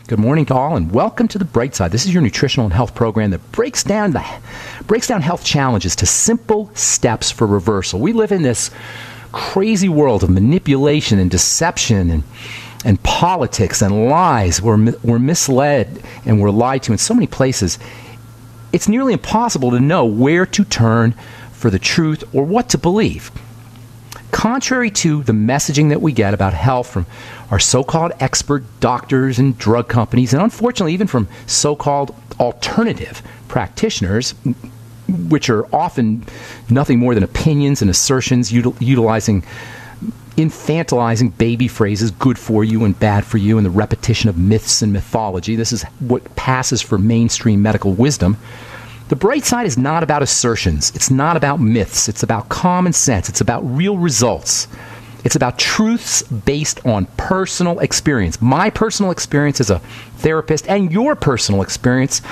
Good morning to all, and welcome to The Bright Side. This is your nutritional and health program that breaks down health challenges to simple steps for reversal. We live in this crazy world of manipulation and deception and politics and lies. We're misled and we're lied to in so many places. It's nearly impossible to know where to turn for the truth or what to believe. Contrary to the messaging that we get about health from our so-called expert doctors and drug companies, and unfortunately even from so-called alternative practitioners, which are often nothing more than opinions and assertions utilizing infantilizing baby phrases, good for you and bad for you, and the repetition of myths and mythology. This is what passes for mainstream medical wisdom. The bright side is not about assertions. It's not about myths. It's about common sense. It's about real results. It's about truths based on personal experience. My personal experience as a therapist and your personal experience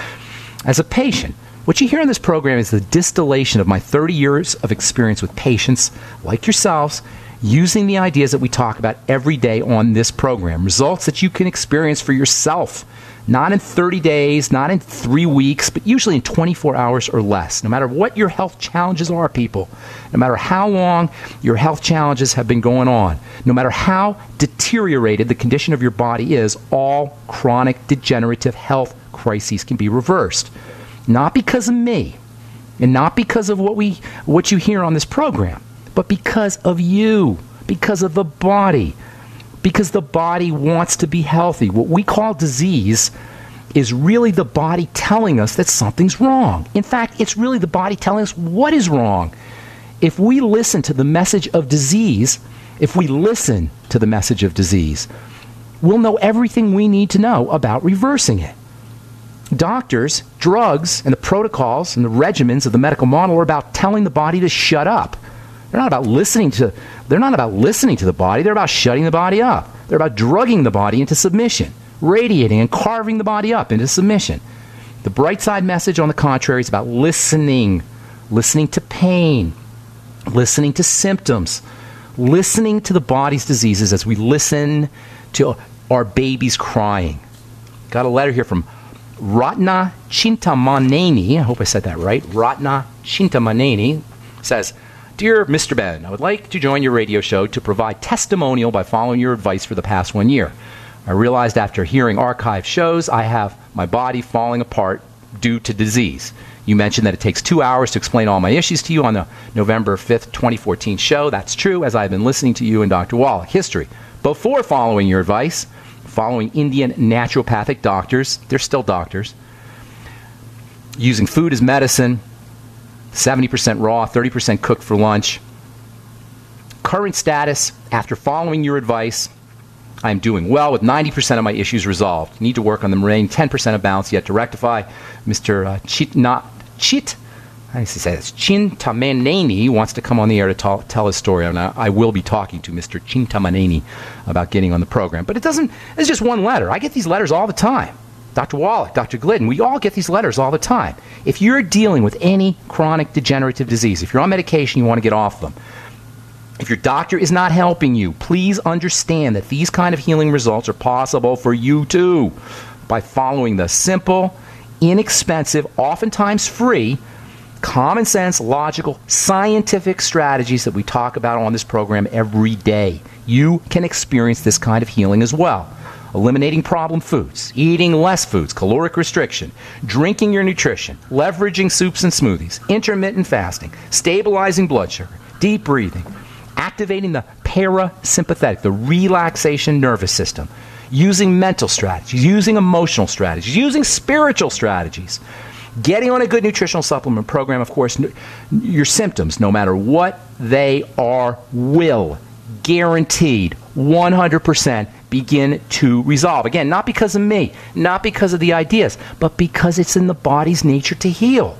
as a patient. What you hear in this program is the distillation of my 30 years of experience with patients like yourselves, using the ideas that we talk about every day on this program. Results that you can experience for yourself. Not in 30 days, not in 3 weeks, but usually in 24 hours or less. No matter what your health challenges are, people, no matter how long your health challenges have been going on, no matter how deteriorated the condition of your body is, all chronic degenerative health crises can be reversed. Not because of me, and not because of what you hear on this program, but because of you, because of the body. Because the body wants to be healthy. What we call disease is really the body telling us that something's wrong. In fact, it's really the body telling us what is wrong. If we listen to the message of disease, we'll know everything we need to know about reversing it. Doctors, drugs, and the protocols and the regimens of the medical model are about telling the body to shut up. They're not about listening to the body. They're about shutting the body up. They're about drugging the body into submission, radiating and carving the body up into submission. The bright side message, on the contrary, is about listening to pain, listening to symptoms, listening to the body's diseases as we listen to our babies crying. Got a letter here from Ratna Chintamaneni. I hope I said that right. Ratna Chintamaneni says, Dear Mr. Ben, I would like to join your radio show to provide testimonial by following your advice for the past 1 year. I realized after hearing archived shows, I have my body falling apart due to disease. You mentioned that it takes 2 hours to explain all my issues to you on the November 5th, 2014 show. That's true, as I've been listening to you and Dr. Wallach. History. Before following your advice, following Indian naturopathic doctors, they're still doctors, using food as medicine, 70% raw, 30% cooked for lunch. Current status, after following your advice, I am doing well with 90% of my issues resolved. Need to work on the remaining 10% of balance yet to rectify. Mr. Chintamaneni wants to come on the air to tell his story. And I will be talking to Mr. Chintamaneni about getting on the program. But it's just one letter. I get these letters all the time. Dr. Wallach, Dr. Glidden, we all get these letters all the time. If you're dealing with any chronic degenerative disease, if you're on medication, you want to get off them. If your doctor is not helping you, please understand that these kind of healing results are possible for you too by following the simple, inexpensive, oftentimes free, common sense, logical, scientific strategies that we talk about on this program every day. You can experience this kind of healing as well. Eliminating problem foods, eating less foods, caloric restriction, drinking your nutrition, leveraging soups and smoothies, intermittent fasting, stabilizing blood sugar, deep breathing, activating the parasympathetic, the relaxation nervous system, using mental strategies, using emotional strategies, using spiritual strategies, getting on a good nutritional supplement program. Of course, your symptoms, no matter what they are, will, guaranteed, 100%, begin to resolve. Again, not because of me, not because of the ideas, but because it's in the body's nature to heal.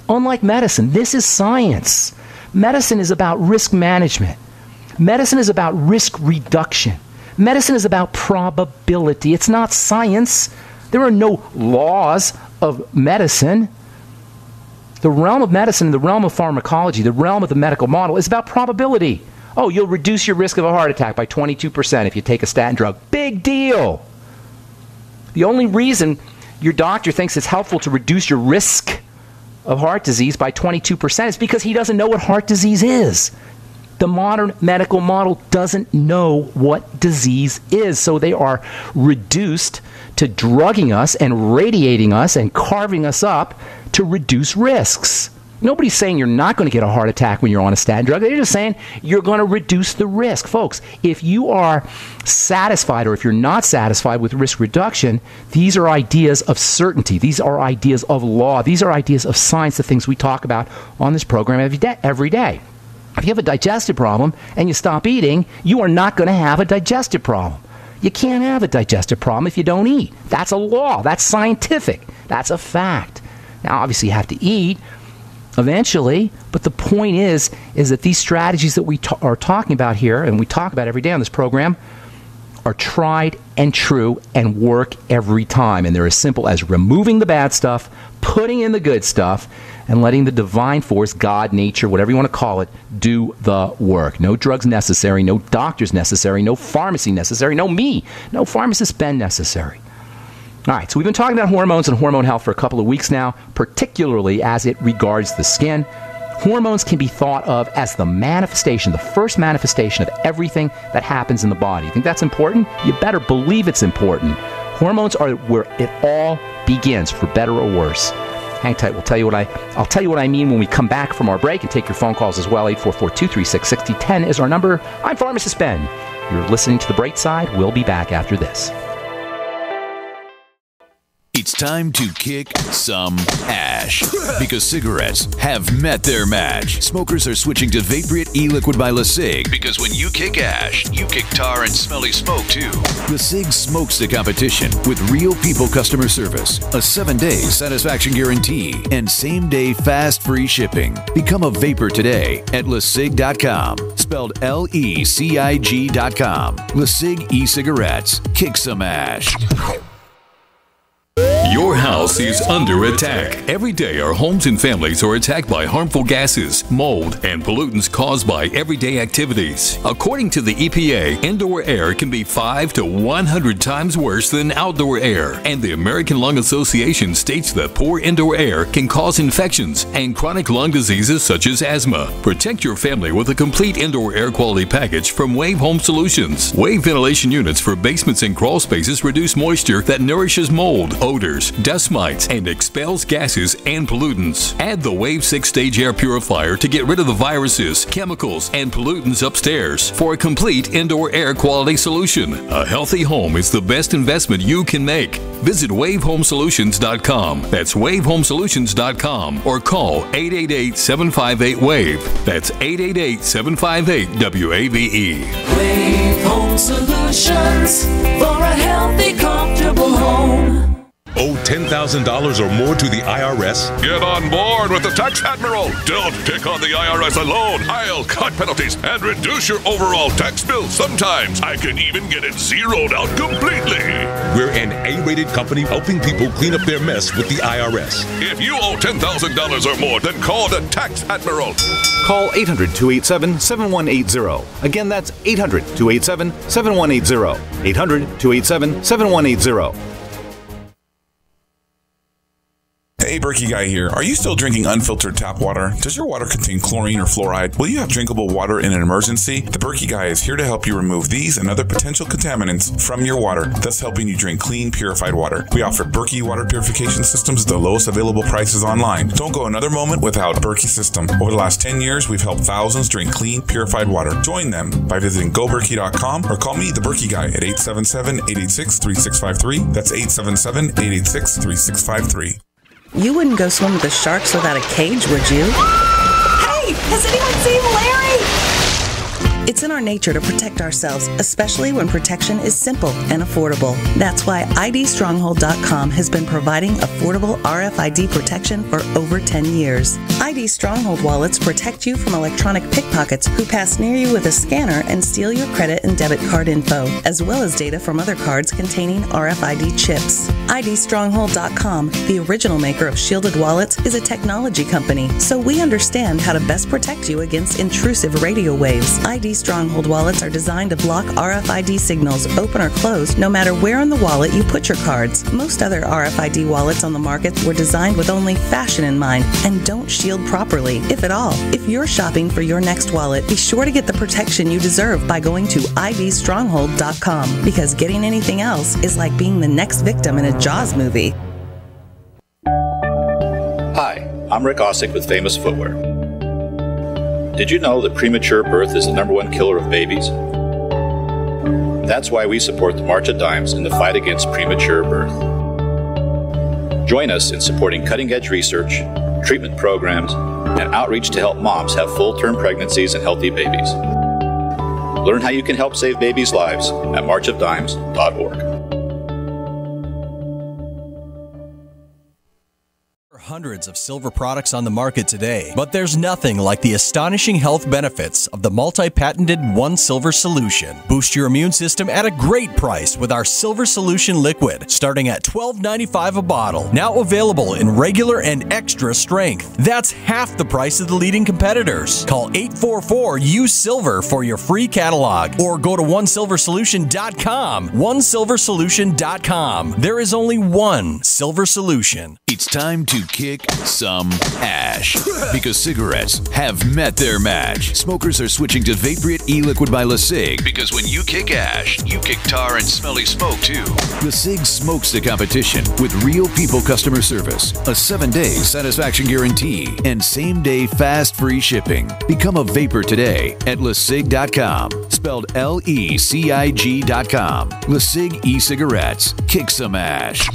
Unlike medicine, this is science. Medicine is about risk management. Medicine is about risk reduction. Medicine is about probability. It's not science. There are no laws of medicine. The realm of medicine, the realm of pharmacology, the realm of the medical model is about probability. Oh, you'll reduce your risk of a heart attack by 22% if you take a statin drug. Big deal. The only reason your doctor thinks it's helpful to reduce your risk of heart disease by 22% is because he doesn't know what heart disease is. The modern medical model doesn't know what disease is, so they are reduced to drugging us and radiating us and carving us up to reduce risks. Nobody's saying you're not going to get a heart attack when you're on a statin drug. They're just saying you're going to reduce the risk. Folks, if you are satisfied or if you're not satisfied with risk reduction, these are ideas of certainty. These are ideas of law. These are ideas of science, the things we talk about on this program every day. If you have a digestive problem and you stop eating, you are not going to have a digestive problem. You can't have a digestive problem if you don't eat. That's a law. That's scientific. That's a fact. Now, obviously, you have to eat eventually, but the point is that these strategies that we are talking about here and we talk about every day on this program are tried and true and work every time. And they're as simple as removing the bad stuff, putting in the good stuff, and letting the divine force, God, nature, whatever you want to call it, do the work. No drugs necessary, no doctors necessary, no pharmacy necessary, no me, no Pharmacist Ben necessary. All right, so we've been talking about hormones and hormone health for a couple of weeks now, particularly as it regards the skin. Hormones can be thought of as the manifestation, the first manifestation of everything that happens in the body. You think that's important? You better believe it's important. Hormones are where it all begins, for better or worse. Hang tight. I'll tell you what I mean when we come back from our break and take your phone calls as well. 844-236-6010 is our number. I'm Pharmacist Ben. You're listening to The Bright Side. We'll be back after this. It's time to kick some ash because cigarettes have met their match. Smokers are switching to Vaporite e-liquid by LeSig because when you kick ash, you kick tar and smelly smoke too. LeSig smokes the competition with real people customer service, a 7-day satisfaction guarantee, and same-day fast free shipping. Become a vapor today at LeSig.com, spelled LECIG.com. LeSig e-cigarettes. Kick some ash. Your house is under attack. Every day, our homes and families are attacked by harmful gases, mold, and pollutants caused by everyday activities. According to the EPA, indoor air can be 5 to 100 times worse than outdoor air. And the American Lung Association states that poor indoor air can cause infections and chronic lung diseases such as asthma. Protect your family with a complete indoor air quality package from Wave Home Solutions. Wave ventilation units for basements and crawl spaces reduce moisture that nourishes mold, odors, dust mites, and expels gases and pollutants. Add the Wave 6-stage air purifier to get rid of the viruses, chemicals, and pollutants upstairs for a complete indoor air quality solution. A healthy home is the best investment you can make. Visit WaveHomeSolutions.com. That's WaveHomeSolutions.com or call 888-758-WAVE. That's 888-758-WAVE. Wave Home Solutions for a healthy, comfortable home. Owe $10,000 or more to the IRS? Get on board with the Tax Admiral. Don't take on the IRS alone. I'll cut penalties and reduce your overall tax bill. Sometimes I can even get it zeroed out completely. We're an A-rated company helping people clean up their mess with the IRS. If you owe $10,000 or more, then call the Tax Admiral. Call 800-287-7180. Again, that's 800-287-7180. 800-287-7180. Hey, Berkey Guy here. Are you still drinking unfiltered tap water? Does your water contain chlorine or fluoride? Will you have drinkable water in an emergency? The Berkey Guy is here to help you remove these and other potential contaminants from your water, thus helping you drink clean, purified water. We offer Berkey water purification systems at the lowest available prices online. Don't go another moment without Berkey system. Over the last 10 years, we've helped thousands drink clean, purified water. Join them by visiting goberkey.com or call me, the Berkey Guy, at 877-886-3653. That's 877-886-3653. You wouldn't go swim with the sharks without a cage, would you? Hey, has anyone seen Larry? It's in our nature to protect ourselves, especially when protection is simple and affordable. That's why IDStronghold.com has been providing affordable RFID protection for over 10 years. ID Stronghold wallets protect you from electronic pickpockets who pass near you with a scanner and steal your credit and debit card info, as well as data from other cards containing RFID chips. IDStronghold.com, the original maker of shielded wallets, is a technology company, so we understand how to best protect you against intrusive radio waves. ID ID Stronghold wallets are designed to block RFID signals, open or close, no matter where in the wallet you put your cards. Most other RFID wallets on the market were designed with only fashion in mind and don't shield properly, if at all. If you're shopping for your next wallet, be sure to get the protection you deserve by going to idstronghold.com, because getting anything else is like being the next victim in a Jaws movie. Hi, I'm Rick Ossick with Famous Footwear. Did you know that premature birth is the #1 killer of babies? That's why we support the March of Dimes in the fight against premature birth. Join us in supporting cutting-edge research, treatment programs, and outreach to help moms have full-term pregnancies and healthy babies. Learn how you can help save babies' lives at marchofdimes.org. Hundreds of silver products on the market today, but there's nothing like the astonishing health benefits of the multi-patented One Silver Solution. Boost your immune system at a great price with our Silver Solution Liquid, starting at $12.95 a bottle. Now available in regular and extra strength. That's half the price of the leading competitors. Call 844-USILVER for your free catalog, or go to onesilversolution.com. onesilversolution.com. There is only one Silver Solution. It's time to kick some ash, because cigarettes have met their match. Smokers are switching to Vaporite e-liquid by LeSig, because when you kick ash, you kick tar and smelly smoke too. LeSig smokes the competition with real people customer service, a 7-day satisfaction guarantee, and same-day fast free shipping. Become a vapor today at LeSig.com, spelled LECIG.com. LeSig e-cigarettes. Kick some ash.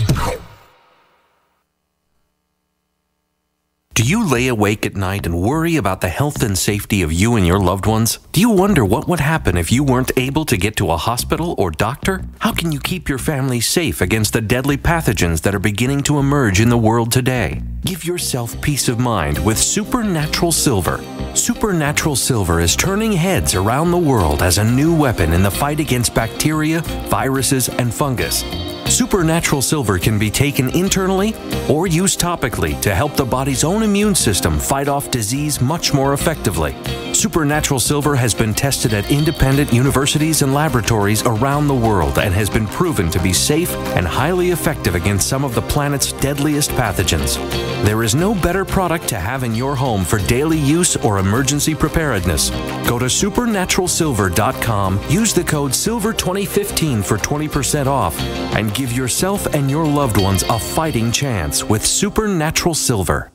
Do you lay awake at night and worry about the health and safety of you and your loved ones? Do you wonder what would happen if you weren't able to get to a hospital or doctor? How can you keep your family safe against the deadly pathogens that are beginning to emerge in the world today? Give yourself peace of mind with Supernatural Silver. Supernatural Silver is turning heads around the world as a new weapon in the fight against bacteria, viruses, and fungus. Supernatural Silver can be taken internally or used topically to help the body's own immune system fight off disease much more effectively. Supernatural Silver has been tested at independent universities and laboratories around the world and has been proven to be safe and highly effective against some of the planet's deadliest pathogens. There is no better product to have in your home for daily use or emergency preparedness. Go to supernaturalsilver.com, use the code SILVER2015 for 20% off, and give yourself and your loved ones a fighting chance with Supernatural Silver.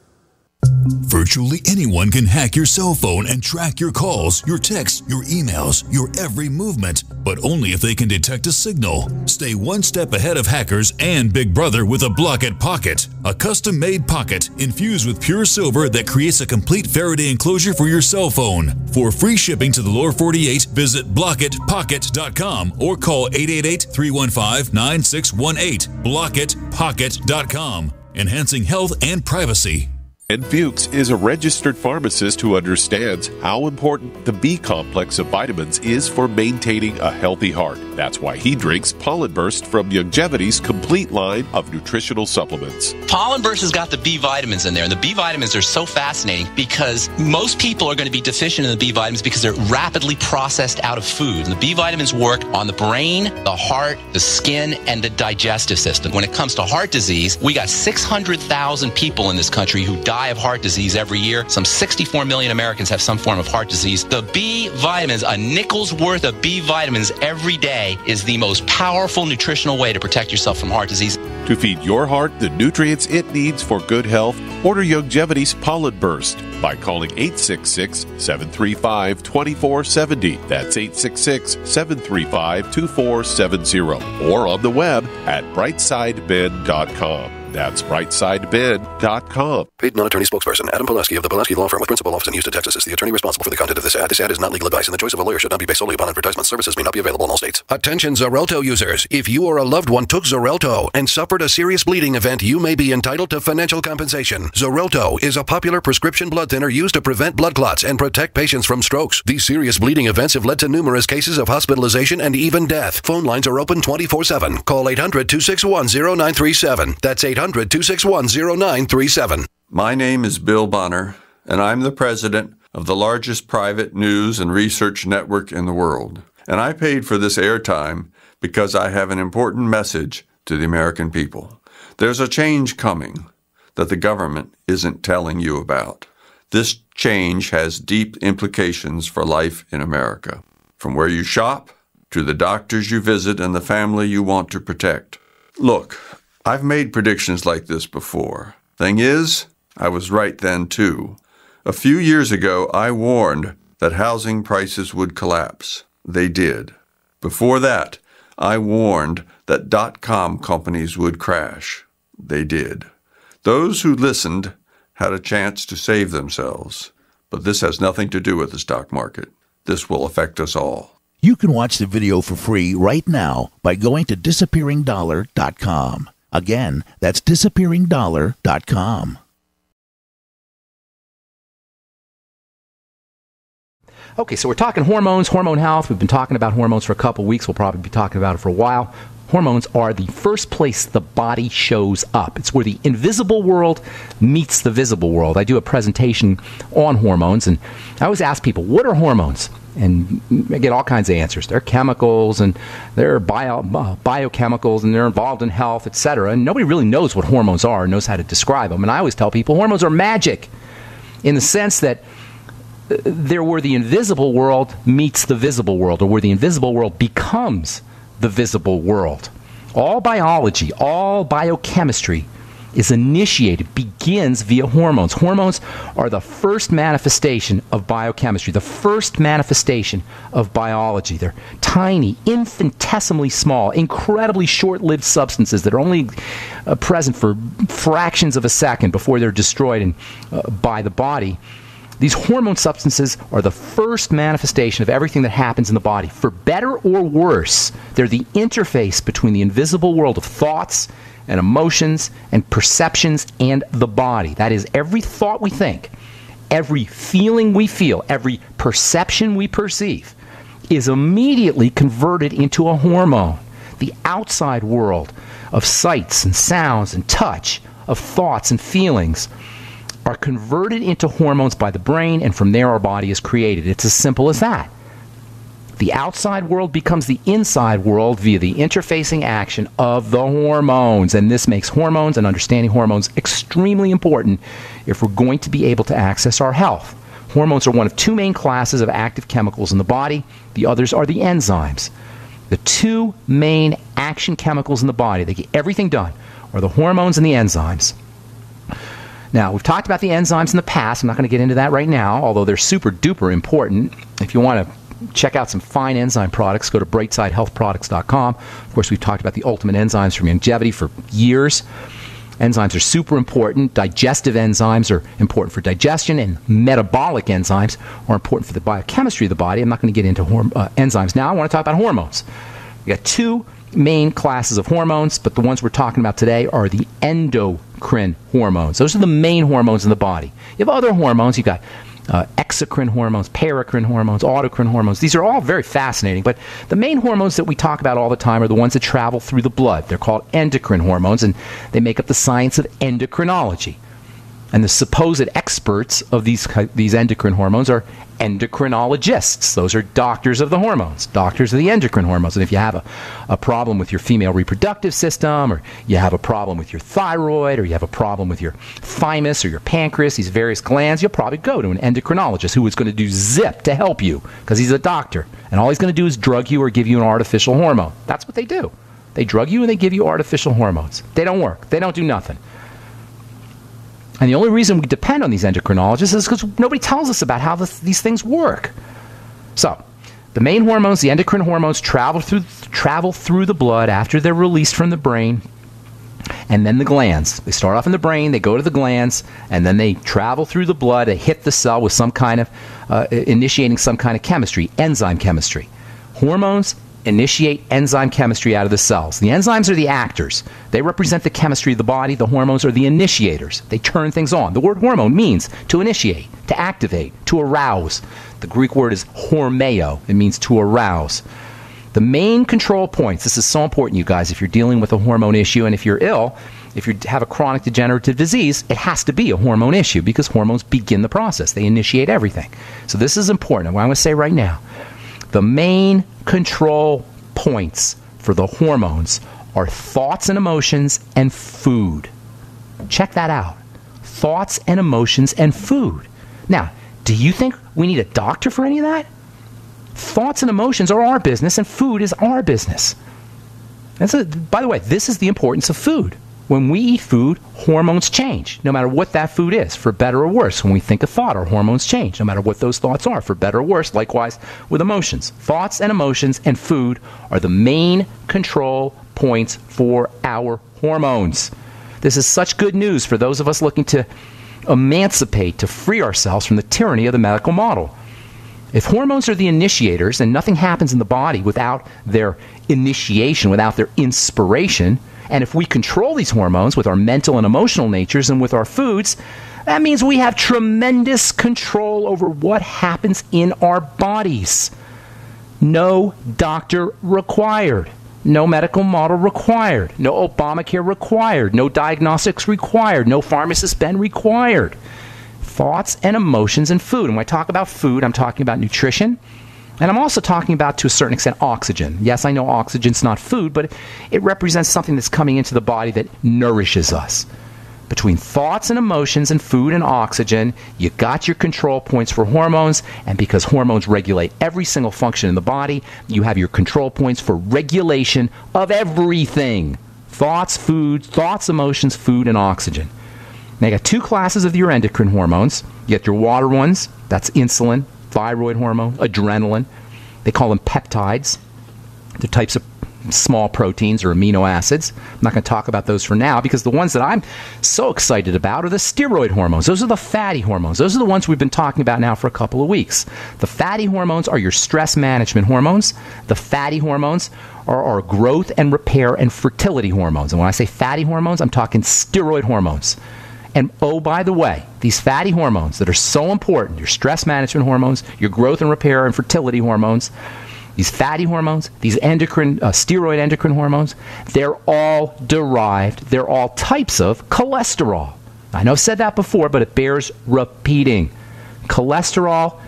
Virtually anyone can hack your cell phone and track your calls, your texts, your emails, your every movement, but only if they can detect a signal. Stay one step ahead of hackers and Big Brother with a Block-It Pocket, a custom-made pocket infused with pure silver that creates a complete Faraday enclosure for your cell phone. For free shipping to the lower 48, visit blockitpocket.com or call 888-315-9618. blockitpocket.com, enhancing health and privacy. And Fuchs is a registered pharmacist who understands how important the B complex of vitamins is for maintaining a healthy heart. That's why he drinks Pollen Burst from Youngevity's complete line of nutritional supplements. Pollen Burst has got the B vitamins in there, and the B vitamins are so fascinating because most people are going to be deficient in the B vitamins because they're rapidly processed out of food. And the B vitamins work on the brain, the heart, the skin, and the digestive system. When it comes to heart disease, we got 600,000 people in this country who die of heart disease every year. Some 64 million Americans have some form of heart disease. The B vitamins, a nickel's worth of B vitamins every day, is the most powerful nutritional way to protect yourself from heart disease. To feed your heart the nutrients it needs for good health, order Youngevity's Pollen Burst by calling 866-735-2470. That's 866-735-2470. Or on the web at brightsideben.com. That's brightsideben.com. Paid non-attorney spokesperson Adam Pulaski of the Pulaski Law Firm with principal office in Houston, Texas is the attorney responsible for the content of this ad. This ad is not legal advice, and the choice of a lawyer should not be based solely upon advertisement. Services may not be available in all states. Attention Xarelto users. If you or a loved one took Xarelto and suffered a serious bleeding event, you may be entitled to financial compensation. Xarelto is a popular prescription blood thinner used to prevent blood clots and protect patients from strokes. These serious bleeding events have led to numerous cases of hospitalization and even death. Phone lines are open 24/7. Call 800-261-0937. That's 800-261-0937. My name is Bill Bonner, and I'm the president of the largest private news and research network in the world. And I paid for this airtime because I have an important message to the American people. There's a change coming that the government isn't telling you about. This change has deep implications for life in America, from where you shop to the doctors you visit and the family you want to protect. Look, I've made predictions like this before. Thing is, I was right then too. A few years ago, I warned that housing prices would collapse. They did. Before that, I warned that .com companies would crash. They did. Those who listened had a chance to save themselves. But this has nothing to do with the stock market. This will affect us all. You can watch the video for free right now by going to disappearingdollar.com. Again, that's disappearingdollar.com. Okay, so we're talking hormones, hormone health. We've been talking about hormones for a couple weeks. We'll probably be talking about it for a while. Hormones are the first place the body shows up. It's where the invisible world meets the visible world. I do a presentation on hormones, and I always ask people, what are hormones? And I get all kinds of answers. They're chemicals, and they're biochemicals, and they're involved in health, etc. And nobody really knows what hormones are and knows how to describe them. And I always tell people hormones are magic in the sense that they're where the invisible world meets the visible world, or where the invisible world becomes the visible world. All biology, all biochemistry is initiated, begins via hormones. Hormones are the first manifestation of biochemistry, the first manifestation of biology. They're tiny, infinitesimally small, incredibly short-lived substances that are only present for fractions of a second before they're destroyed by the body. These hormone substances are the first manifestation of everything that happens in the body. For better or worse, they're the interface between the invisible world of thoughts and emotions and perceptions and the body. That is, every thought we think, every feeling we feel, every perception we perceive is immediately converted into a hormone. The outside world of sights and sounds and touch, of thoughts and feelings, are converted into hormones by the brain, and from there our body is created. It's as simple as that. The outside world becomes the inside world via the interfacing action of the hormones, and this makes hormones and understanding hormones extremely important if we're going to be able to access our health. Hormones are one of two main classes of active chemicals in the body. The others are the enzymes. The two main action chemicals in the body that get everything done are the hormones and the enzymes. Now, we've talked about the enzymes in the past. I'm not going to get into that right now, although they're super duper important. If you want to check out some fine enzyme products, go to brightsidehealthproducts.com. Of course, we've talked about the ultimate enzymes from longevity for years. Enzymes are super important. Digestive enzymes are important for digestion, and metabolic enzymes are important for the biochemistry of the body. I'm not going to get into enzymes now. I want to talk about hormones. We've got two main classes of hormones, but the ones we're talking about today are the endocrine hormones. Those are the main hormones in the body. You have other hormones. You've got exocrine hormones, paracrine hormones, autocrine hormones. These are all very fascinating, but the main hormones that we talk about all the time are the ones that travel through the blood. They're called endocrine hormones, and they make up the science of endocrinology. And the supposed experts of these endocrine hormones are endocrinologists. Those are doctors of the hormones, doctors of the endocrine hormones. And if you have a problem with your female reproductive system, or you have a problem with your thyroid, or you have a problem with your thymus or your pancreas, these various glands, you'll probably go to an endocrinologist who is going to do zip to help you because he's a doctor. And all he's going to do is drug you or give you an artificial hormone. That's what they do. They drug you and they give you artificial hormones. They don't work. They don't do nothing. And the only reason we depend on these endocrinologists is because nobody tells us about how these things work. So, the main hormones, the endocrine hormones, travel through the blood after they're released from the brain, and then the glands. They start off in the brain, they go to the glands, and then they travel through the blood, they hit the cell with some kind of, initiating some kind of chemistry, enzyme chemistry. Hormones initiate enzyme chemistry out of the cells. The enzymes are the actors. They represent the chemistry of the body. The hormones are the initiators. They turn things on. The word hormone means to initiate, to activate, to arouse. The Greek word is hormeo. It means to arouse. The main control points, this is so important, you guys, if you're dealing with a hormone issue, and if you're ill, if you have a chronic degenerative disease, it has to be a hormone issue because hormones begin the process. They initiate everything. So this is important. What I'm going to say right now, the main control points for the hormones are thoughts and emotions and food. Check that out. Thoughts and emotions and food. Now, do you think we need a doctor for any of that? Thoughts and emotions are our business, and food is our business. By the way, this is the importance of food. When we eat food, hormones change, no matter what that food is, for better or worse. When we think a thought, our hormones change, no matter what those thoughts are, for better or worse. Likewise with emotions. Thoughts and emotions and food are the main control points for our hormones. This is such good news for those of us looking to emancipate, to free ourselves from the tyranny of the medical model. If hormones are the initiators and nothing happens in the body without their initiation, without their inspiration, and if we control these hormones with our mental and emotional natures and with our foods, that means we have tremendous control over what happens in our bodies. No doctor required. No medical model required. No Obamacare required. No diagnostics required. No pharmacist Ben required. Thoughts and emotions and food. And when I talk about food, I'm talking about nutrition. And I'm also talking about, to a certain extent, oxygen. Yes, I know oxygen's not food, but it represents something that's coming into the body that nourishes us. Between thoughts and emotions and food and oxygen, you got your control points for hormones. And because hormones regulate every single function in the body, you have your control points for regulation of everything. Thoughts, food, thoughts, emotions, food, and oxygen. Now, you got two classes of your endocrine hormones. You got your water ones, that's insulin, thyroid hormone, adrenaline. They call them peptides. They're types of small proteins or amino acids. I'm not going to talk about those for now because the ones that I'm so excited about are the steroid hormones. Those are the fatty hormones. Those are the ones we've been talking about now for a couple of weeks. The fatty hormones are your stress management hormones. The fatty hormones are our growth and repair and fertility hormones. And when I say fatty hormones, I'm talking steroid hormones. And oh, by the way, these fatty hormones that are so important, your stress management hormones, your growth and repair and fertility hormones, these fatty hormones, these steroid endocrine hormones, they're all derived, they're all types of cholesterol. I know I've said that before, but it bears repeating. Cholesterol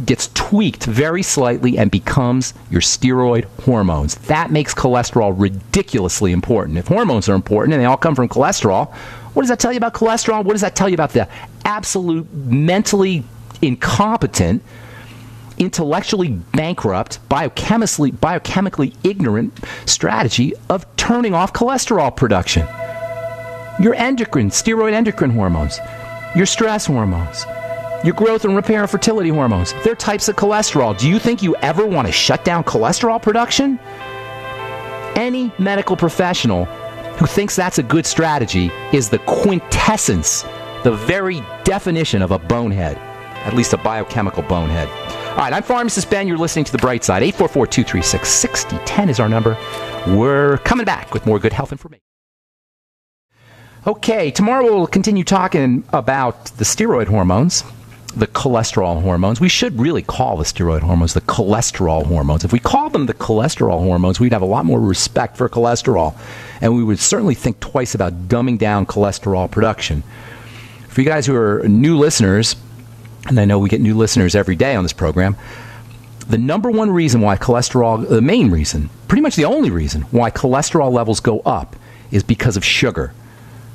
gets tweaked very slightly and becomes your steroid hormones. That makes cholesterol ridiculously important. If hormones are important and they all come from cholesterol, what does that tell you about cholesterol? What does that tell you about the absolute mentally incompetent, intellectually bankrupt, biochemically ignorant strategy of turning off cholesterol production? Your steroid endocrine hormones, your stress hormones, your growth and repair and fertility hormones, they're types of cholesterol. Do you think you ever want to shut down cholesterol production? Any medical professional who thinks that's a good strategy is the quintessence, the very definition of a bonehead, at least a biochemical bonehead. All right, I'm Pharmacist Ben. You're listening to The Bright Side. 844-236-6010 is our number. We're coming back with more good health information. Okay, tomorrow we'll continue talking about the steroid hormones, the cholesterol hormones. We should really call the steroid hormones the cholesterol hormones. If we called them the cholesterol hormones, we'd have a lot more respect for cholesterol, and we would certainly think twice about dumbing down cholesterol production. For you guys who are new listeners, and I know we get new listeners every day on this program, the number one reason why cholesterol, the main reason, pretty much the only reason why cholesterol levels go up is because of sugar.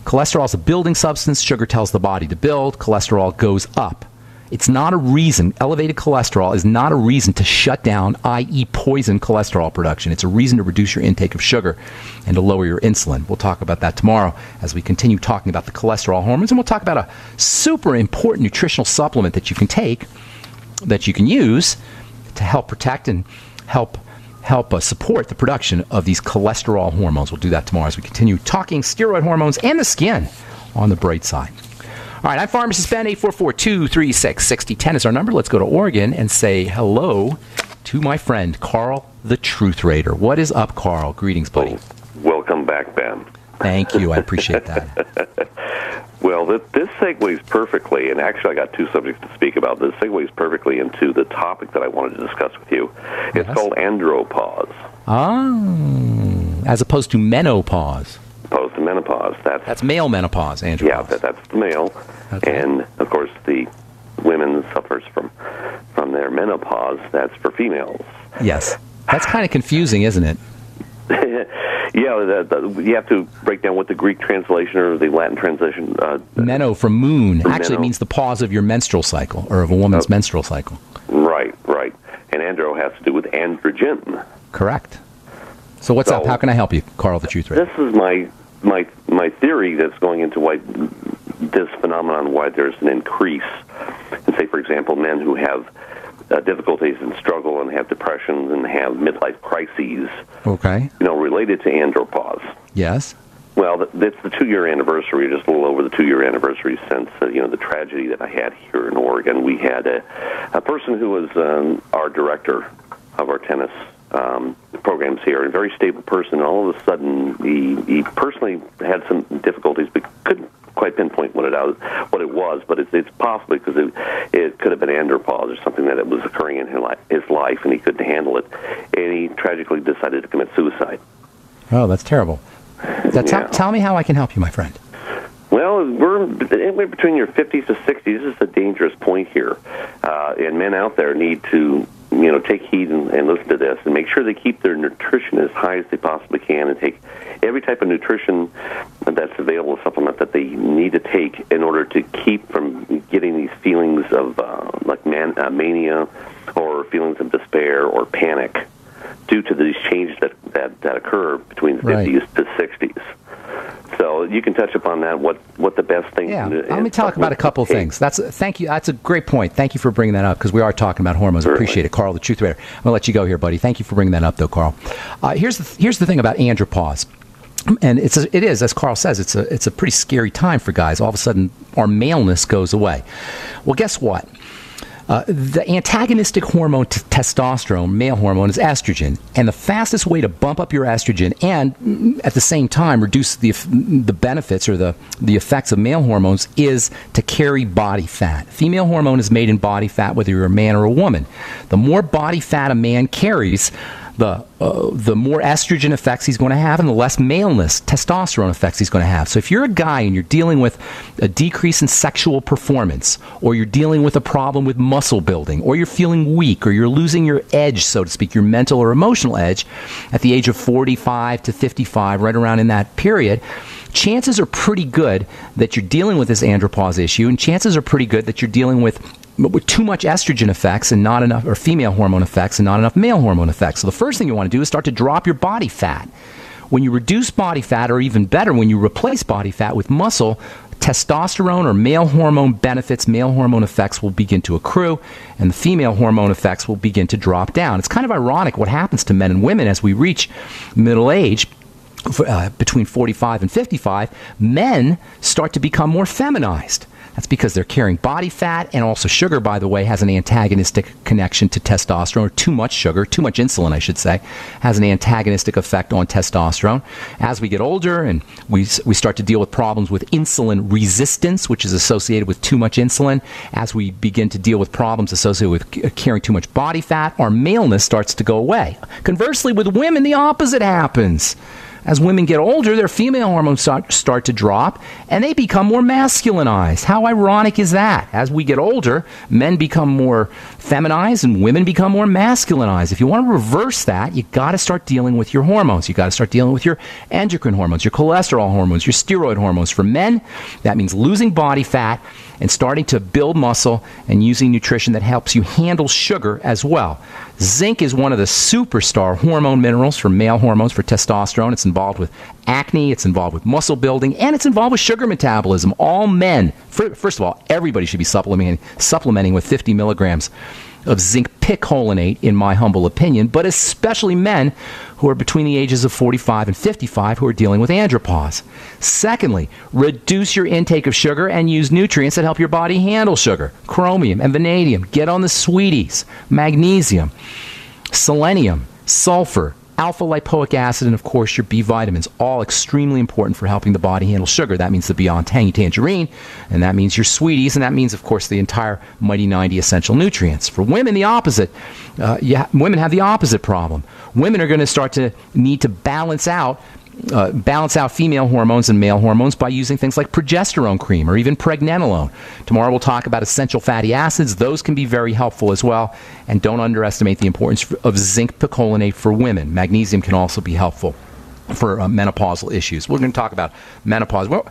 Cholesterol is a building substance. Sugar tells the body to build. Cholesterol goes up. It's not a reason, elevated cholesterol is not a reason to shut down, i.e. poison cholesterol production. It's a reason to reduce your intake of sugar and to lower your insulin. We'll talk about that tomorrow as we continue talking about the cholesterol hormones. And we'll talk about a super important nutritional supplement that you can take, that you can use to help protect and help support the production of these cholesterol hormones. We'll do that tomorrow as we continue talking steroid hormones and the skin on the bright side. All right, I'm Pharmacist Ben. 844-236-6010 is our number. Let's go to Oregon and say hello to my friend, Karl, the Truth Raider. What is up, Karl? Greetings, buddy. Welcome back, Ben. Thank you. I appreciate that. Well, this segues perfectly, and actually I got two subjects to speak about. This segues perfectly into the topic that I wanted to discuss with you. It's called andropause. As opposed to menopause. Opposed to menopause. That's male menopause, andropause. Yeah, that's the male. Okay. And, of course, the women suffers from their menopause. That's for females. Yes. That's kind of confusing, isn't it? Yeah, you have to break down what the Greek translation or the Latin translation... Meno from moon actually meno means the pause of your menstrual cycle, or of a woman's menstrual cycle. Right. And andro has to do with androgen. Correct. So what's up? How can I help you, Karl, the Truth Reader? This is my theory that's going into why this phenomenon, why there's an increase in, say, for example, men who have difficulties and struggle and have depressions and have midlife crises. Okay. Related to andropause. Yes. Well, it's the 2-year anniversary, just a little over the 2-year anniversary since the tragedy that I had here in Oregon. We had a person who was our director of our tennis programs here, a very stable person. All of a sudden, he personally had some difficulties, but couldn't quite pinpoint what it was. But it's possible because it could have been andropause or something that was occurring in his life, and he couldn't handle it, and he tragically decided to commit suicide. Oh, that's terrible. Tell me how I can help you, my friend. Well, we're anywhere between your 50s to 60s. This is a dangerous point here, and men out there need to take heed and listen to this and make sure they keep their nutrition as high as they possibly can and take every type of nutrition that's available, a supplement that they need to take in order to keep from getting these feelings of mania or feelings of despair or panic due to these changes that occur between the 50s to 60s. So you can touch upon that, what the best thing is. Let me talk about a couple of things. Thank you. That's a great point. Thank you for bringing that up because we are talking about hormones. I appreciate it. Karl, the Truth Reader. I'm going to let you go here, buddy. Thank you for bringing that up, though, Karl. Here's the thing about andropause. And it is, as Karl says, it's a pretty scary time for guys. All of a sudden, our maleness goes away. Well, guess what? The antagonistic hormone to testosterone, male hormone, is estrogen. And the fastest way to bump up your estrogen and at the same time reduce the benefits or the effects of male hormones is to carry body fat. Female hormone is made in body fat whether you're a man or a woman. The more body fat a man carries, the more estrogen effects he's going to have and the less maleness, testosterone effects he's going to have. So if you're a guy and you're dealing with a decrease in sexual performance, or you're dealing with a problem with muscle building, or you're feeling weak, or you're losing your edge, so to speak, your mental or emotional edge at the age of 45 to 55, right around in that period, chances are pretty good that you're dealing with this andropause issue, and chances are pretty good that you're dealing with too much estrogen effects and not enough, or female hormone effects and not enough male hormone effects. So the first thing you want to do is start to drop your body fat. When you reduce body fat, or even better, when you replace body fat with muscle, testosterone or male hormone benefits, male hormone effects will begin to accrue, and the female hormone effects will begin to drop down. It's kind of ironic what happens to men and women as we reach middle age. Between 45 and 55, men start to become more feminized. That's because they're carrying body fat, and also sugar, by the way, has an antagonistic connection to testosterone, or too much sugar, too much insulin, I should say, has an antagonistic effect on testosterone. As we get older and we start to deal with problems with insulin resistance, which is associated with too much insulin, as we begin to deal with problems associated with carrying too much body fat, our maleness starts to go away. Conversely, with women, the opposite happens. As women get older, their female hormones start to drop, and they become more masculinized. How ironic is that? As we get older, men become more feminized and women become more masculinized. If you want to reverse that, you got to start dealing with your hormones. You got to start dealing with your endocrine hormones, your cholesterol hormones, your steroid hormones. For men, that means losing body fat and starting to build muscle and using nutrition that helps you handle sugar as well. Zinc is one of the superstar hormone minerals for male hormones, for testosterone. It's involved with acne, it's involved with muscle building, and it's involved with sugar metabolism. All men, first of all, everybody should be supplementing with 50 milligrams of zinc picolinate, in my humble opinion, but especially men who are between the ages of 45 and 55 who are dealing with andropause. Secondly, reduce your intake of sugar and use nutrients that help your body handle sugar. Chromium and vanadium. Get on the sweeties. Magnesium, selenium, sulfur, alpha-lipoic acid, and, of course, your B vitamins, all extremely important for helping the body handle sugar. That means the Beyond Tangy Tangerine, and that means your Sweeties, and that means, of course, the entire Mighty 90 essential nutrients. For women, the opposite. Women have the opposite problem. Women are going to start to need to balance out female hormones and male hormones by using things like progesterone cream or even pregnenolone. Tomorrow we'll talk about essential fatty acids. Those can be very helpful as well. And don't underestimate the importance of zinc picolinate for women. Magnesium can also be helpful for menopausal issues. We're going to talk about menopause. We'll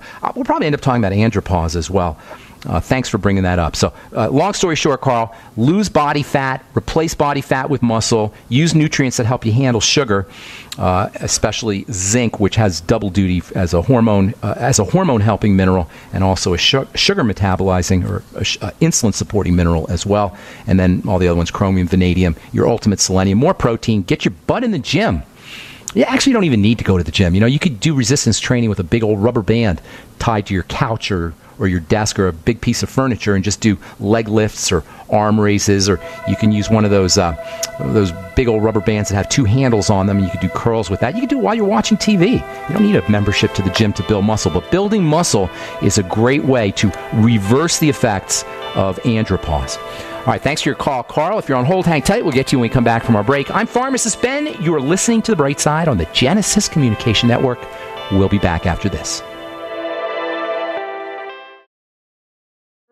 probably end up talking about andropause as well. Thanks for bringing that up. So, long story short, Karl, lose body fat, replace body fat with muscle, use nutrients that help you handle sugar, especially zinc, which has double duty as a hormone helping mineral, and also a sugar metabolizing or insulin supporting mineral as well. And then all the other ones, chromium, vanadium, your ultimate selenium, more protein. Get your butt in the gym. You actually don't even need to go to the gym. You could do resistance training with a big old rubber band tied to your couch or your desk or a big piece of furniture and just do leg lifts or arm raises, or you can use one of those big old rubber bands that have two handles on them, and you could do curls with that. You can do it while you're watching TV. You don't need a membership to the gym to build muscle, but building muscle is a great way to reverse the effects of andropause. All right, thanks for your call, Karl. If you're on hold, hang tight. We'll get to you when we come back from our break. I'm Pharmacist Ben. You're listening to The Bright Side on the Genesis Communication Network. We'll be back after this.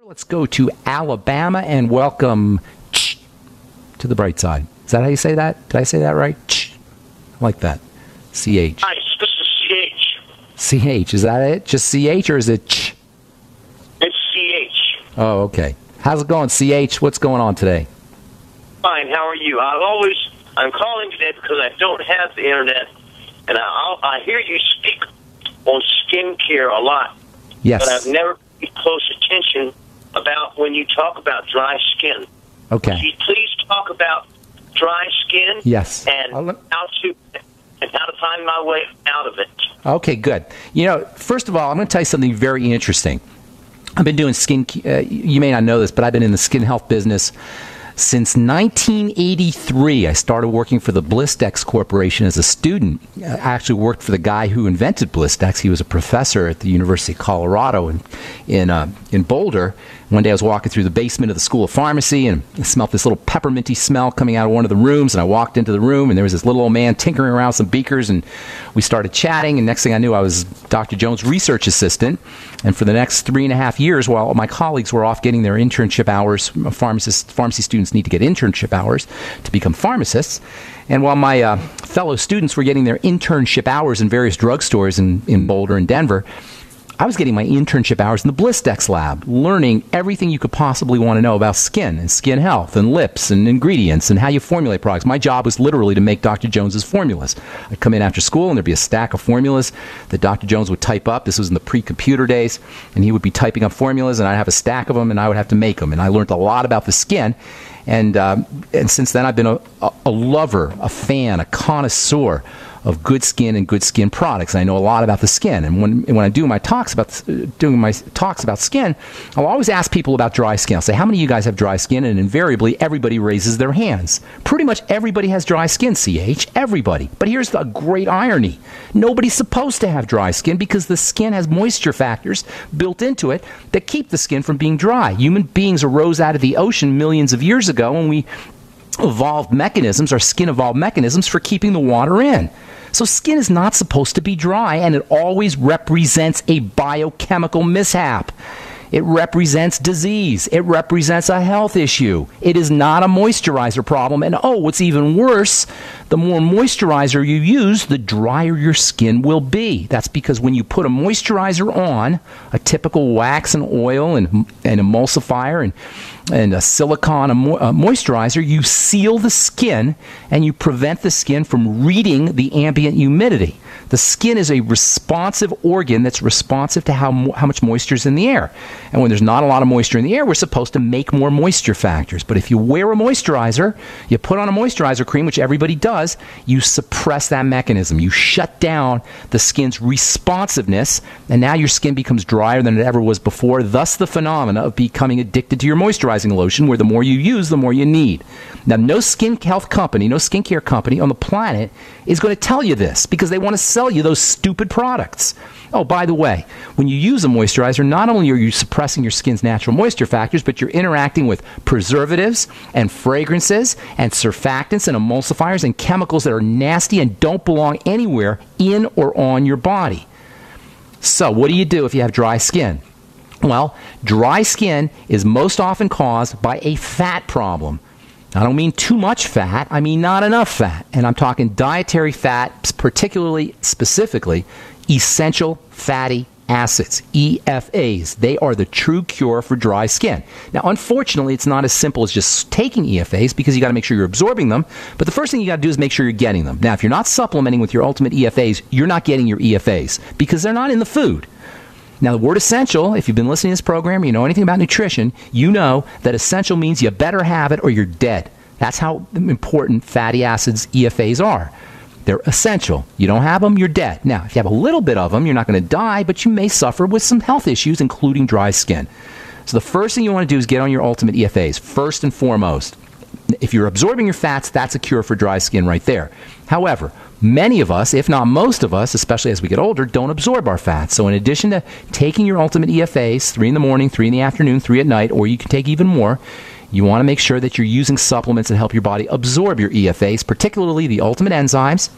Let's go to Alabama and welcome to The Bright Side. Is that how you say that? Did I say that right? I like that. C-H. Hi, this is C-H. C-H, is that it? Just C-H, or is it ch? It's C-H. Oh, okay. How's it going, C-H? What's going on today? Fine, how are you? I'm calling today because I don't have the internet, and I hear you speak on skincare a lot. Yes. But I've never paid close attention about when you talk about dry skin. Okay. Can you please talk about dry skin? Yes. And how to find my way out of it. Okay, good. First of all, I'm going to tell you something very interesting. I've been doing you may not know this, but I've been in the skin health business since 1983. I started working for the Blistex Corporation as a student. I actually worked for the guy who invented Blistex. He was a professor at the University of Colorado in Boulder. One day I was walking through the basement of the School of Pharmacy, and I smelled this little pepperminty smell coming out of one of the rooms, and I walked into the room, and there was this little old man tinkering around with some beakers, and we started chatting, and next thing I knew, I was Dr. Jones' research assistant. And for the next 3.5 years, while my colleagues were off getting their internship hours, pharmacy students need to get internship hours to become pharmacists, and while my fellow students were getting their internship hours in various drugstores in Boulder and Denver, I was getting my internship hours in the Blistex lab, learning everything you could possibly want to know about skin and skin health and lips and ingredients and how you formulate products. My job was literally to make Dr. Jones's formulas. I'd come in after school, and there'd be a stack of formulas that Dr. Jones would type up. This was in the pre-computer days, and he would be typing up formulas, and I'd have a stack of them, and I would have to make them. And I learned a lot about the skin. And since then, I've been a lover, a fan, a connoisseur of good skin and good skin products. And I know a lot about the skin. And when I do my talks about skin, I'll always ask people about dry skin. I'll say, how many of you guys have dry skin? And invariably, everybody raises their hands. Pretty much everybody has dry skin, CH. Everybody. But here's the great irony. Nobody's supposed to have dry skin because the skin has moisture factors built into it that keep the skin from being dry. Human beings arose out of the ocean millions of years ago, and we evolved mechanisms, our skin evolved mechanisms for keeping the water in. So skin is not supposed to be dry, and it always represents a biochemical mishap. It represents disease. It represents a health issue. It is not a moisturizer problem. And what's even worse, the more moisturizer you use, the drier your skin will be. That's because when you put a moisturizer on, a typical wax and oil and emulsifier and a silicone moisturizer, you seal the skin and you prevent the skin from reading the ambient humidity. The skin is a responsive organ that's responsive to how much moisture is in the air. And when there's not a lot of moisture in the air, we're supposed to make more moisture factors. But if you wear a moisturizer, you put on a moisturizer cream, which everybody does, does, you suppress that mechanism. You shut down the skin's responsiveness, and now your skin becomes drier than it ever was before, thus the phenomena of becoming addicted to your moisturizing lotion, where the more you use, the more you need. Now, no skin health company, no skincare company on the planet is going to tell you this because they want to sell you those stupid products. Oh, by the way, when you use a moisturizer, not only are you suppressing your skin's natural moisture factors, but you're interacting with preservatives and fragrances and surfactants and emulsifiers and chemicals that are nasty and don't belong anywhere in or on your body. So what do you do if you have dry skin? Well, dry skin is most often caused by a fat problem. I don't mean too much fat, I mean not enough fat. And I'm talking dietary fat, particularly, specifically, essential fatty acids, EFAs. They are the true cure for dry skin. Now, unfortunately, it's not as simple as just taking EFAs because you got to make sure you're absorbing them. But the first thing you got to do is make sure you're getting them. Now, if you're not supplementing with your ultimate EFAs, you're not getting your EFAs because they're not in the food. Now, the word essential, if you've been listening to this program or you know anything about nutrition, you know that essential means you better have it or you're dead. That's how important fatty acids, EFAs, are. They're essential. You don't have them, you're dead. Now, if you have a little bit of them, you're not going to die, but you may suffer with some health issues, including dry skin. So the first thing you want to do is get on your ultimate EFAs, first and foremost. If you're absorbing your fats, that's a cure for dry skin right there. However, many of us, if not most of us, especially as we get older, don't absorb our fats. So in addition to taking your ultimate EFAs, 3 in the morning, 3 in the afternoon, 3 at night, or you can take even more, you want to make sure that you're using supplements that help your body absorb your EFAs, particularly the ultimate enzymes,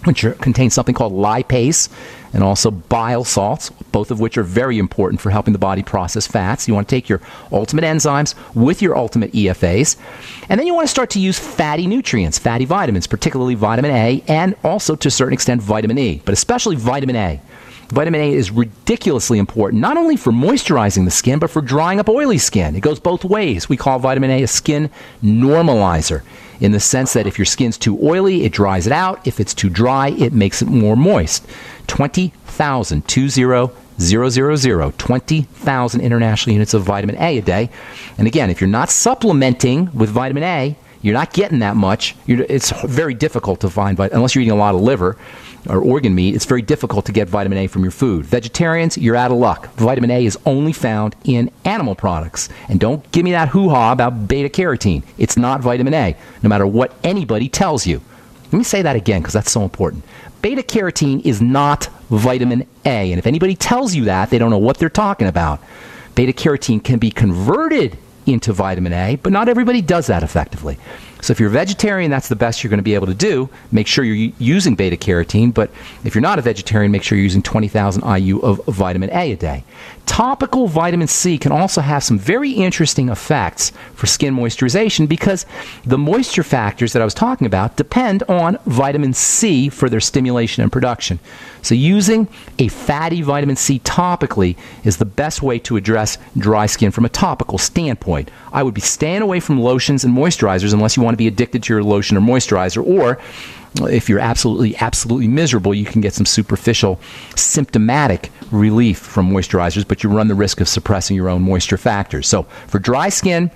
which contain something called lipase, and also bile salts, both of which are very important for helping the body process fats. You want to take your ultimate enzymes with your ultimate EFAs, and then you want to start to use fatty nutrients, fatty vitamins, particularly vitamin A, and also to a certain extent vitamin E, but especially vitamin A. Vitamin A is ridiculously important, not only for moisturizing the skin, but for drying up oily skin. It goes both ways. We call vitamin A a skin normalizer, in the sense that if your skin's too oily, it dries it out. If it's too dry, it makes it more moist. 20,000 international units of vitamin A a day. And again, if you're not supplementing with vitamin A, you're not getting that much. It's very difficult to find, unless you're eating a lot of liver or organ meat, it's very difficult to get vitamin A from your food. Vegetarians, you're out of luck. Vitamin A is only found in animal products. And don't give me that hoo-ha about beta-carotene. It's not vitamin A, no matter what anybody tells you. Let me say that again, because that's so important. Beta-carotene is not vitamin A. And if anybody tells you that, they don't know what they're talking about. Beta-carotene can be converted into vitamin A, but not everybody does that effectively. So if you're a vegetarian, that's the best you're going to be able to do. Make sure you're using beta-carotene, but if you're not a vegetarian, make sure you're using 20,000 IU of vitamin A a day. Topical vitamin C can also have some very interesting effects for skin moisturization because the moisture factors that I was talking about depend on vitamin C for their stimulation and production. So using a fatty vitamin C topically is the best way to address dry skin from a topical standpoint. I would be staying away from lotions and moisturizers unless you want to be addicted to your lotion or moisturizer, or if you're absolutely miserable, you can get some superficial symptomatic relief from moisturizers, but you run the risk of suppressing your own moisture factors. So for dry skin,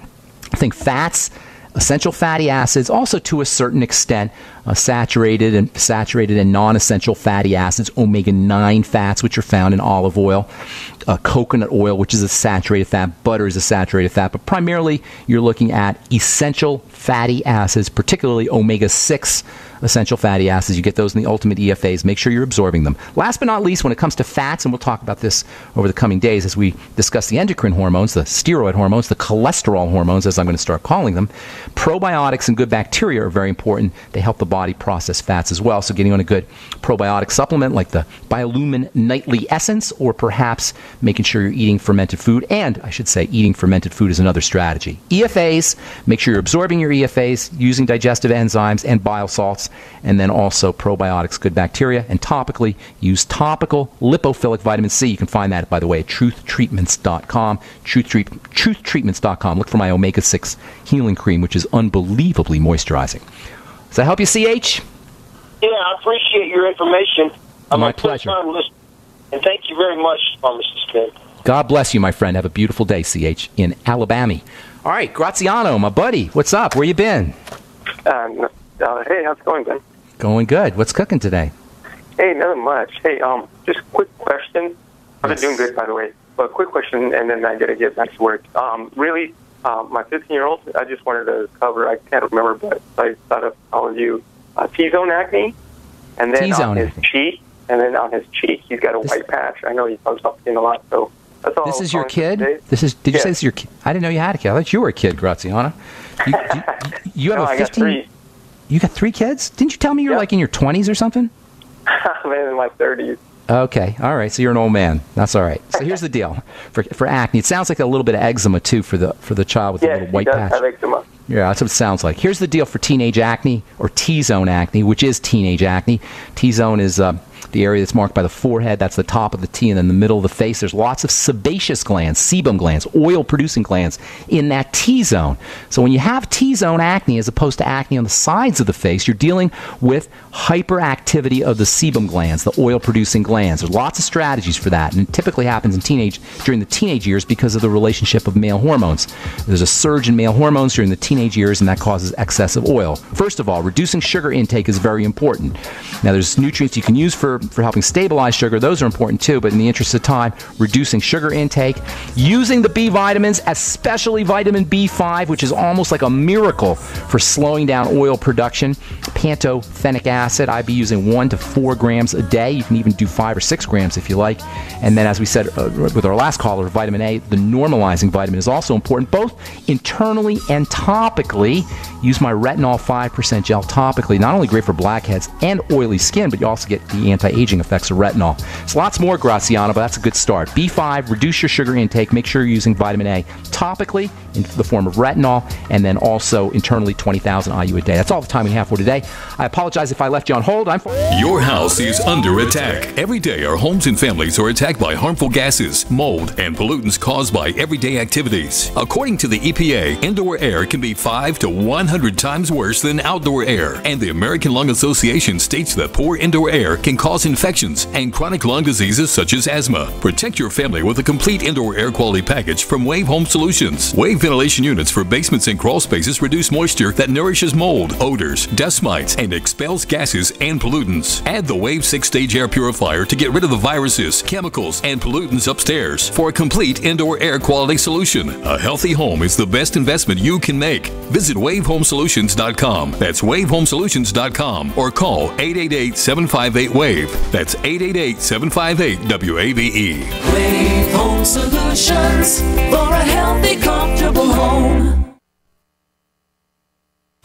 I think fats, essential fatty acids, also to a certain extent saturated and non-essential fatty acids, omega-9 fats, which are found in olive oil, coconut oil, which is a saturated fat, butter is a saturated fat, but primarily you're looking at essential fatty acids, particularly omega-6 essential fatty acids. You get those in the ultimate EFAs. Make sure you're absorbing them. Last but not least, when it comes to fats, and we'll talk about this over the coming days as we discuss the endocrine hormones, the steroid hormones, the cholesterol hormones, as I'm going to start calling them, probiotics and good bacteria are very important. They help the body process fats as well. So getting on a good probiotic supplement like the Biolumin Nightly Essence, or perhaps making sure you're eating fermented food. And I should say eating fermented food is another strategy. EFAs, make sure you're absorbing your EFAs using digestive enzymes and bile salts, and then also probiotics, good bacteria, and topically use topical lipophilic vitamin C. You can find that, by the way, at truthtreatments.com, truthtreatments.com. Look for my omega-6 healing cream, which is unbelievably moisturizing. Does that help you, CH? Yeah, I appreciate your information. My pleasure. And thank you very much, Pharmacist Ben. God bless you, my friend. Have a beautiful day, CH, in Alabama. All right, Gratsiano, my buddy. What's up? Where you been? Hey, how's it going, Ben? Going good. What's cooking today? Hey, nothing much. Hey, just a quick question. I've been doing good, by the way. But quick question, and then I got to get back to work. Really, my 15-year-old, I just wanted to cover, I can't remember, but I thought of all of you, T-zone acne, and then on his cheek, and then on his cheek, he's got a white patch. I know he comes up in a lot, so that's all. This is your kid? Did you say this is your kid? I didn't know you had a kid. I thought you were a kid, Gratsiano. You have No, a I got 15? three. You got 3 kids? Didn't you tell me you were like in your 20s or something? I'm in my 30s. Okay, all right. So you're an old man. That's all right. So here's the deal for acne. It sounds like a little bit of eczema too for the child with the little white patch. Have eczema. Yeah, that's what it sounds like. Here's the deal for teenage acne, or T-zone acne, which is teenage acne. T-zone is the area that's marked by the forehead. That's the top of the T, and then the middle of the face. There's lots of sebaceous glands, sebum glands, oil-producing glands in that T-zone. So when you have T-zone acne as opposed to acne on the sides of the face, you're dealing with hyperactivity of the sebum glands, the oil-producing glands. There's lots of strategies for that, and it typically happens during the teenage years because of the relationship of male hormones. There's a surge in male hormones during the teenage years, and that causes excessive oil. First of all, reducing sugar intake is very important. Now, there's nutrients you can use for helping stabilize sugar. Those are important too, but in the interest of time, reducing sugar intake, using the B vitamins, especially vitamin B5, which is almost like a miracle for slowing down oil production. Pantothenic acid, I'd be using 1 to 4 grams a day. You can even do 5 or 6 grams if you like. And then, as we said with our last caller, vitamin A, the normalizing vitamin, is also important, both internally and topically. Use my retinol 5% gel topically. Not only great for blackheads and oily skin, but you also get the anti-aging effects of retinol. There's lots more, Gratsiano, but that's a good start. B5, reduce your sugar intake. Make sure you're using vitamin A topically in the form of retinol, and then also internally 20,000 IU a day. That's all the time we have for today. I apologize if I left you on hold. Your house is under attack. Every day, our homes and families are attacked by harmful gases, mold, and pollutants caused by everyday activities. According to the EPA, indoor air can be 5 to 100 times worse than outdoor air, and the American Lung Association states that poor indoor air can cause infections and chronic lung diseases such as asthma. Protect your family with a complete indoor air quality package from Wave Home Solutions. Wave ventilation units for basements and crawl spaces reduce moisture that nourishes mold, odors, dust mites, and expels gases and pollutants. Add the Wave 6-stage air purifier to get rid of the viruses, chemicals, and pollutants upstairs for a complete indoor air quality solution. A healthy home is the best investment you can make. Visit wavehomesolutions.com. That's wavehomesolutions.com, or call 888-758-WAVE. That's 888-758-WAVE. Wave Home Solutions for a healthy, comfortable home.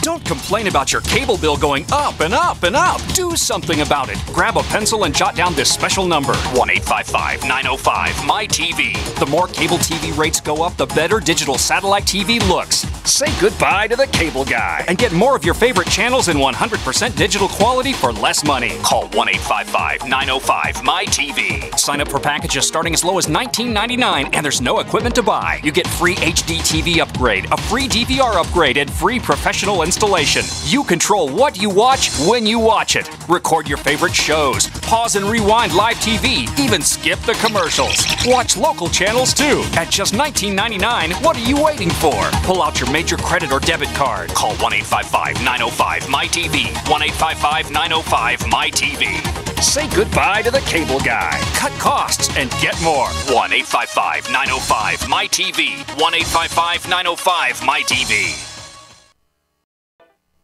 Don't complain about your cable bill going up and up and up. Do something about it. Grab a pencil and jot down this special number, 1-855-905-MY-TV. The more cable TV rates go up, the better digital satellite TV looks. Say goodbye to the cable guy and get more of your favorite channels in 100% digital quality for less money. Call 1-855-905-MY-TV. Sign up for packages starting as low as $19.99, and there's no equipment to buy. You get free HD TV upgrade, a free DVR upgrade, and free professional installation. You control what you watch when you watch it. Record your favorite shows, pause and rewind live TV, even skip the commercials. Watch local channels too. At just $19.99, what are you waiting for? Pull out your major credit or debit card. Call 1-855-905-MY-TV. 1-855-905-MY-TV. Say goodbye to the cable guy. Cut costs and get more. 1-855-905-MY-TV. 1-855-905-MY-TV.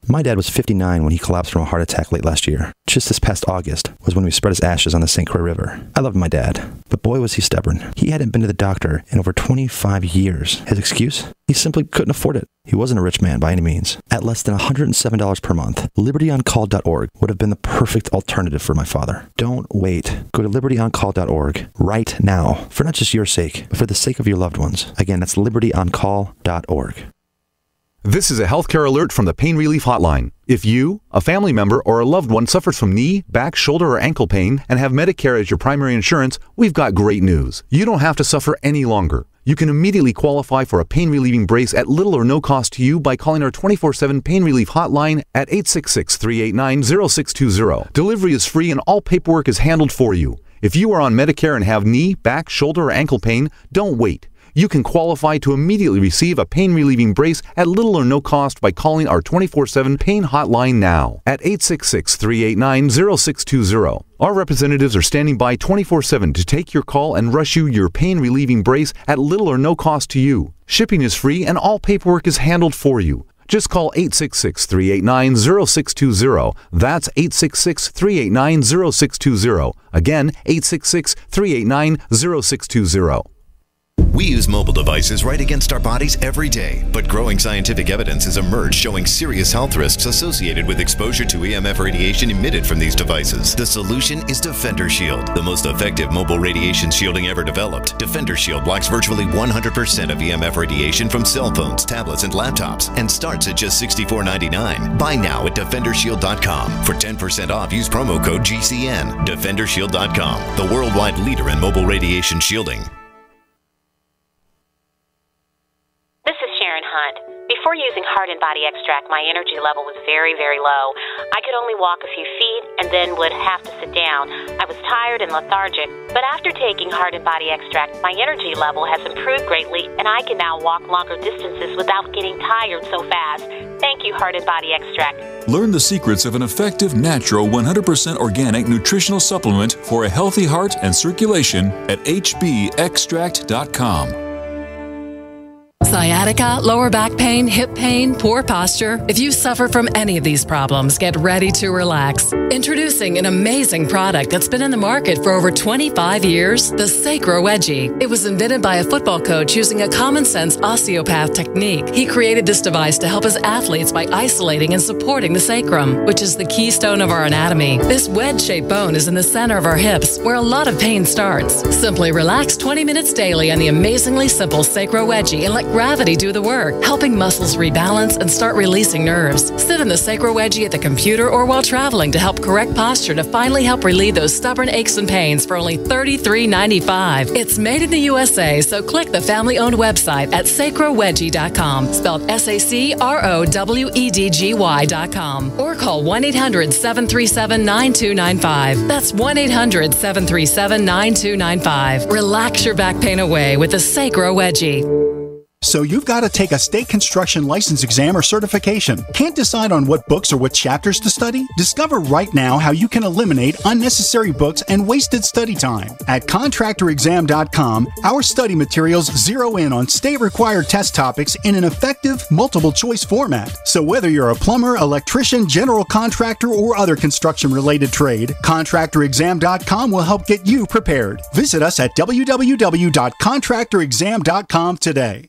My dad was 59 when he collapsed from a heart attack late last year. Just this past August was when we spread his ashes on the St. Croix River. I loved my dad, but boy was he stubborn. He hadn't been to the doctor in over 25 years. His excuse? He simply couldn't afford it. He wasn't a rich man by any means. At less than $107 per month, LibertyOnCall.org would have been the perfect alternative for my father. Don't wait. Go to LibertyOnCall.org right now, for not just your sake, but for the sake of your loved ones. Again, that's LibertyOnCall.org. This is a healthcare alert from the Pain Relief Hotline. If you, a family member, or a loved one suffers from knee, back, shoulder, or ankle pain and have Medicare as your primary insurance, we've got great news. You don't have to suffer any longer. You can immediately qualify for a pain-relieving brace at little or no cost to you by calling our 24/7 Pain Relief Hotline at 866-389-0620. Delivery is free and all paperwork is handled for you. If you are on Medicare and have knee, back, shoulder, or ankle pain, don't wait. you can qualify to immediately receive a pain-relieving brace at little or no cost by calling our 24/7 pain hotline now at 866-389-0620. Our representatives are standing by 24/7 to take your call and rush you your pain-relieving brace at little or no cost to you. Shipping is free and all paperwork is handled for you. Just call 866-389-0620. That's 866-389-0620. Again, 866-389-0620. We use mobile devices right against our bodies every day, but growing scientific evidence has emerged showing serious health risks associated with exposure to EMF radiation emitted from these devices. The solution is Defender Shield, the most effective mobile radiation shielding ever developed. Defender Shield blocks virtually 100% of EMF radiation from cell phones, tablets, and laptops, and starts at just $64.99. Buy now at DefenderShield.com. For 10% off, use promo code GCN. DefenderShield.com, the worldwide leader in mobile radiation shielding. Before using Heart and Body Extract, my energy level was very, very low. I could only walk a few feet and then would have to sit down. I was tired and lethargic. But after taking Heart and Body Extract, my energy level has improved greatly, and I can now walk longer distances without getting tired so fast. Thank you, Heart and Body Extract. Learn the secrets of an effective, natural, 100% organic nutritional supplement for a healthy heart and circulation at hbextract.com. Sciatica, lower back pain, hip pain, poor posture. If you suffer from any of these problems, get ready to relax. Introducing an amazing product that's been in the market for over 25 years, the Sacro Wedgie. It was invented by a football coach using a common-sense osteopath technique. He created this device to help his athletes by isolating and supporting the sacrum, which is the keystone of our anatomy. This wedge-shaped bone is in the center of our hips, where a lot of pain starts. Simply relax 20 minutes daily on the amazingly simple Sacro Wedgie and let gravity do the work, helping muscles rebalance and start releasing nerves. Sit in the Sacro Wedgie at the computer or while traveling to help correct posture to finally help relieve those stubborn aches and pains for only $33.95. It's made in the USA, so click the family-owned website at sacrowedgie.com, spelled SACROWEDGY.com, or call 1-800-737-9295. That's 1-800-737-9295. Relax your back pain away with the Sacro Wedgie. So you've got to take a state construction license exam or certification. Can't decide on what books or what chapters to study? Discover right now how you can eliminate unnecessary books and wasted study time. At contractorexam.com, our study materials zero in on state-required test topics in an effective, multiple-choice format. So whether you're a plumber, electrician, general contractor, or other construction-related trade, contractorexam.com will help get you prepared. Visit us at www.contractorexam.com today.